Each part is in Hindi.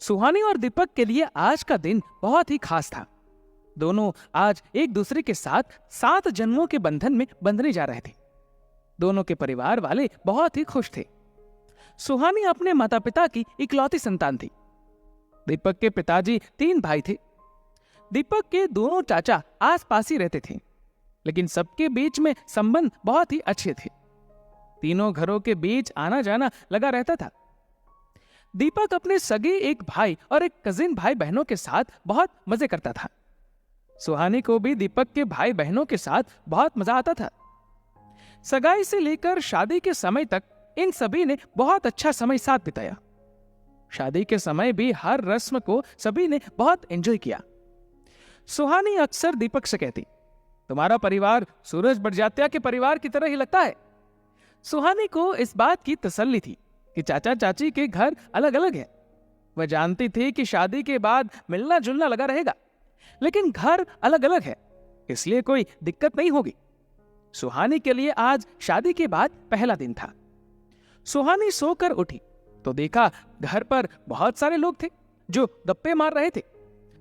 सुहानी और दीपक के लिए आज का दिन बहुत ही खास था। दोनों आज एक दूसरे के साथ 7 जन्मों के बंधन में बंधने जा रहे थे। दोनों के परिवार वाले बहुत ही खुश थे। सुहानी अपने माता पिता की इकलौती संतान थी। दीपक के पिताजी 3 भाई थे। दीपक के दोनों चाचा आस पास ही रहते थे, लेकिन सबके बीच में संबंध बहुत ही अच्छे थे। तीनों घरों के बीच आना जाना लगा रहता था। दीपक अपने सगे एक भाई और एक कजिन भाई बहनों के साथ बहुत मजे करता था। सुहानी को भी दीपक के भाई बहनों के साथ बहुत मजा आता था। सगाई से लेकर शादी के समय तक इन सभी ने बहुत अच्छा समय साथ बिताया। शादी के समय भी हर रस्म को सभी ने बहुत एंजॉय किया। सुहानी अक्सर दीपक से कहती, तुम्हारा परिवार सूरज बड़जात्या के परिवार की तरह ही लगता है। सुहानी को इस बात की तसल्ली थी कि चाचा चाची के घर अलग अलग है। वह जानती थी कि शादी के बाद मिलना जुलना लगा रहेगा, लेकिन घर अलग अलग है, इसलिए कोई दिक्कत नहीं होगी। सुहानी के लिए आज शादी के बाद पहला दिन था। सुहानी सोकर उठी तो देखा घर पर बहुत सारे लोग थे जो गप्पे मार रहे थे।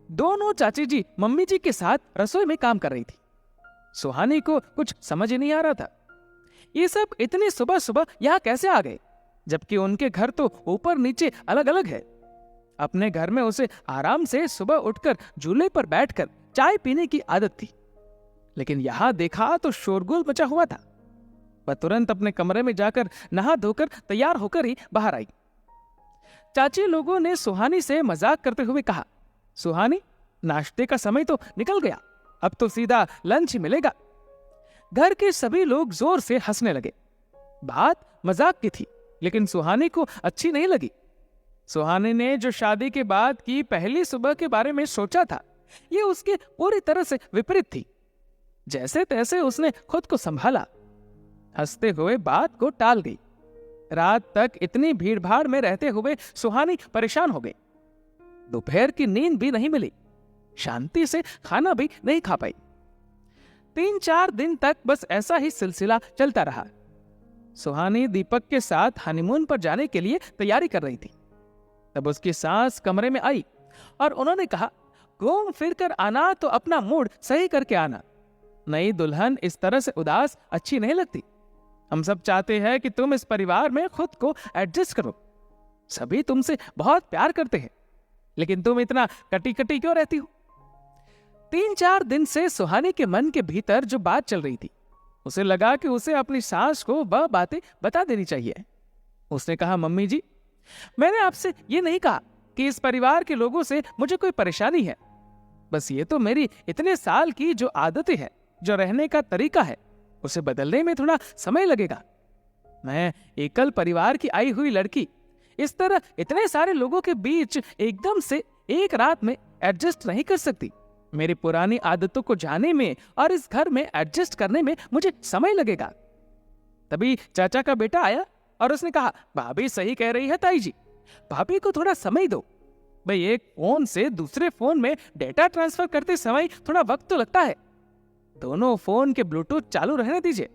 दोनों चाची जी मम्मी जी के साथ रसोई में काम कर रही थी। सुहानी को कुछ समझ ही नहीं आ रहा था, ये सब इतनी सुबह सुबह यहां कैसे आ गए, जबकि उनके घर तो ऊपर नीचे अलग अलग है। अपने घर में उसे आराम से सुबह उठकर झूले पर बैठकर चाय पीने की आदत थी, लेकिन यहां देखा तो शोरगुल मचा हुआ था। वह तुरंत अपने कमरे में जाकर नहा धोकर तैयार होकर ही बाहर आई। चाची लोगों ने सुहानी से मजाक करते हुए कहा, सुहानी, नाश्ते का समय तो निकल गया, अब तो सीधा लंच ही मिलेगा। घर के सभी लोग जोर से हंसने लगे। बात मजाक की थी, लेकिन सुहानी को अच्छी नहीं लगी। सुहानी ने जो शादी के बाद की पहली सुबह के बारे में सोचा था, यह उसके पूरी तरह से विपरीत थी। जैसे तैसे उसने खुद को संभाला, हंसते हुए बात को टाल गई। रात तक इतनी भीड़भाड़ में रहते हुए सुहानी परेशान हो गई। दोपहर की नींद भी नहीं मिली, शांति से खाना भी नहीं खा पाई। 3-4 दिन तक बस ऐसा ही सिलसिला चलता रहा। सुहानी दीपक के साथ हनीमून पर जाने के लिए तैयारी कर रही थी। तब उसकी सास कमरे में आई और उन्होंने कहा, घूम फिर कर आना तो अपना मूड सही करके आना। नई दुल्हन इस तरह से उदास अच्छी नहीं लगती। हम सब चाहते हैं कि तुम इस परिवार में खुद को एडजस्ट करो। सभी तुमसे बहुत प्यार करते हैं, लेकिन तुम इतना कटी कटी क्यों रहती हो? 3-4 दिन से सुहानी के मन के भीतर जो बात चल रही थी, उसे लगा कि उसे अपनी सास को वह बातें बता देनी चाहिए। उसने कहा, मम्मी जी, मैंने आपसे ये नहीं कहा कि इस परिवार के लोगों से मुझे कोई परेशानी है। बस ये तो मेरी इतने साल की जो आदतें हैं, जो रहने का तरीका है, उसे बदलने में थोड़ा समय लगेगा। मैं एकल परिवार की आई हुई लड़की इस तरह इतने सारे लोगों के बीच एकदम से एक रात में एडजस्ट नहीं कर सकती। मेरी पुरानी आदतों को जाने में और इस घर में एडजस्ट करने में मुझे समय लगेगा। तभी चाचा का बेटा आया और उसने कहा, भाभी सही कह रही है ताई जी, भाभी को थोड़ा समय दो। भाई, एक फोन से दूसरे फोन में डेटा ट्रांसफर करते समय थोड़ा वक्त तो लगता है। दोनों फोन के ब्लूटूथ चालू रहने दीजिए,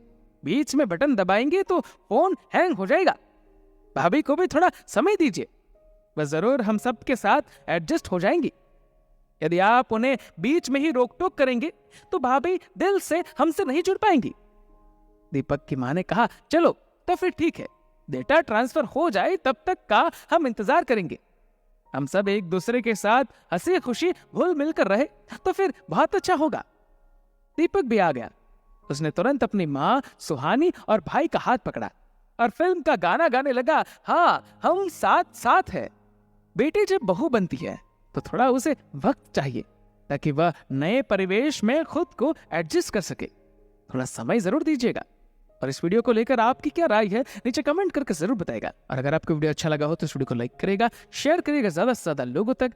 बीच में बटन दबाएंगे तो फोन हैंग हो जाएगा। भाभी को भी थोड़ा समय दीजिए, बस जरूर हम सब के साथ एडजस्ट हो जाएंगी। यदि आप उन्हें बीच में ही रोक टोक करेंगे तो भाभी दिल से हमसे नहीं जुड़ पाएंगी। दीपक की मां ने कहा, चलो तो फिर ठीक है, डेटा ट्रांसफर हो जाए तब तक का हम इंतजार करेंगे। हम सब एक दूसरे के साथ हंसी खुशी घुल मिलकर रहे तो फिर बहुत अच्छा होगा। दीपक भी आ गया। उसने तुरंत अपनी मां, सुहानी और भाई का हाथ पकड़ा और फिल्म का गाना गाने लगा, हाँ हम साथ साथ हैं। बेटी जब बहू बनती है तो थोड़ा उसे वक्त चाहिए ताकि वह नए परिवेश में खुद को एडजस्ट कर सके। थोड़ा समय जरूर दीजिएगा। और इस वीडियो को लेकर आपकी क्या राय है, नीचे कमेंट करके जरूर बताएगा। और अगर आपको वीडियो अच्छा लगा हो तो इस वीडियो को लाइक करेगा, शेयर करेगा ज्यादा से ज्यादा लोगों तक,